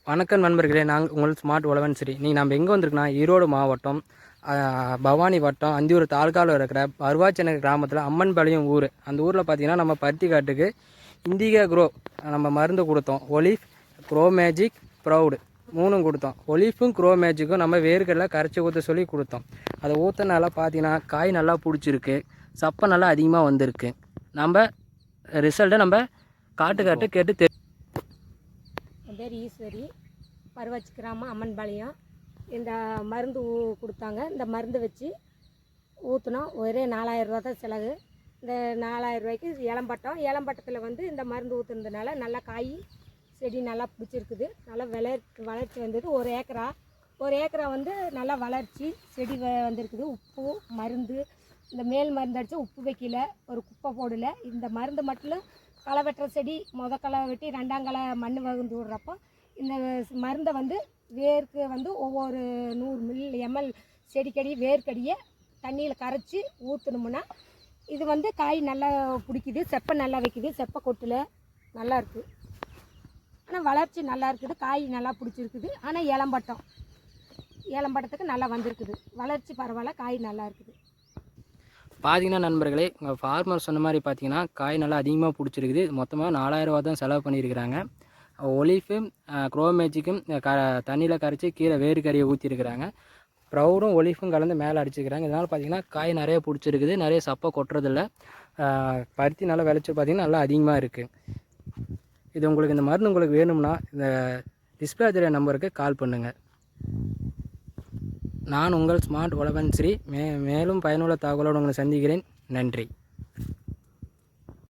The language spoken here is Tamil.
வணக்கம் நண்பர்களே, நாங்கள் உங்கள் ஸ்மார்ட் உழவன் சரி. நீங்கள் நம்ம எங்கே வந்திருக்கோன்னா, ஈரோடு மாவட்டம் பவானி வட்டம் அந்தியூர் தாலுகாவில் இருக்கிற அருவாச்சனை கிராமத்தில் அம்மன்பாளையம் ஊர். அந்த ஊரில் பார்த்தீங்கன்னா நம்ம பருத்தி காட்டுக்கு இண்டிகா க்ரோ நம்ம மருந்து கொடுத்தோம். ஒலிஃப், க்ரோ மேஜிக், ப்ரௌடு மூணும் கொடுத்தோம். ஒலிஃபும் க்ரோ மேஜிக்கும் நம்ம வேர்க்கடலை கரைச்சி ஊற்ற சொல்லி கொடுத்தோம். அதை ஊற்றினால பார்த்தீங்கன்னா காய் நல்லா பிடிச்சிருக்கு, சப்பை நல்லா அதிகமாக வந்திருக்கு. நம்ம ரிசல்ட்டை நம்ம காட்டு கேட்டு என் பேர் ஈஸ்வரி, பருவாச்சி கிராமம் அம்மன்பாளையம். இந்த மருந்து கொடுத்தாங்க. இந்த மருந்து வச்சு ஊற்றினோம். ஒரே 4000 ரூபா தான் செலவு. இந்த 4000 ரூபாய்க்கு ஏலம்பட்டத்தில் இந்த மருந்து ஊற்றுனதுனால நல்லா காய் செடி நல்லா பிடிச்சிருக்குது. நல்லா வளர்ச்சி வந்தது. ஒரு ஏக்கரா நல்லா வளர்ச்சி செடி வந்திருக்குது. உப்பு மருந்து, இந்த மேல் மருந்து அடித்து உப்பு வைக்கல, ஒரு குப்பை போடலை. இந்த மருந்து மட்டும் களை வெட்டுற செடி களை வெட்டி 2ஆம் களை மண் வகுந்து விடுறப்போ இந்த மருந்தை வேருக்கு ஒவ்வொரு 100 ml செடிக்கடி வேர்க்கடியை தண்ணியில் கரைச்சி ஊற்றணுமுன்னா இது காய் நல்லா பிடிக்குது, செப்பை நல்லா வைக்குது, செப்பை கொட்டில் நல்லா இருக்குது. ஆனால் வளர்ச்சி நல்லா இருக்குது, காய் நல்லா பிடிச்சிருக்குது. ஆனால் ஏலம்பட்டத்துக்கு நல்லா வந்திருக்குது. வளர்ச்சி பரவாயில்ல, காய் நல்லா இருக்குது. பார்த்தீங்கன்னா நண்பர்களே, உங்கள் ஃபார்மர் சொன்ன மாதிரி பார்த்தீங்கன்னா காய் நல்லா அதிகமாக பிடிச்சிருக்குது. மொத்தமாக 4000 ரூபா தான் செலவு பண்ணியிருக்கிறாங்க. ஒலிஃபும் க்ரோ மேஜிக்கும் தண்ணியில் கரைச்சி கீழே வேர்க்கறியை ஊற்றிருக்கிறாங்க. ப்ரௌடும் ஒலிஃபும் கலந்து மேலே அடிச்சுக்கிறாங்க. இதனால் பார்த்தீங்கன்னா காய் நிறைய பிடிச்சிருக்குது, நிறைய சப்பை கொட்டுறதில்ல. பருத்தி நல்லா விளைச்சி பார்த்தீங்கன்னா நல்லா அதிகமாக இருக்குது. இது உங்களுக்கு இந்த மருந்து உங்களுக்கு வேணும்னா இந்த டிஸ்பிளே தெரிய நம்பருக்கு கால் பண்ணுங்கள். நான் உங்கள் ஸ்மார்ட் உழவன் ஸ்ரீ. மேலும் பயனுள்ள தகவலோடு உங்களை சந்திக்கிறேன். நன்றி.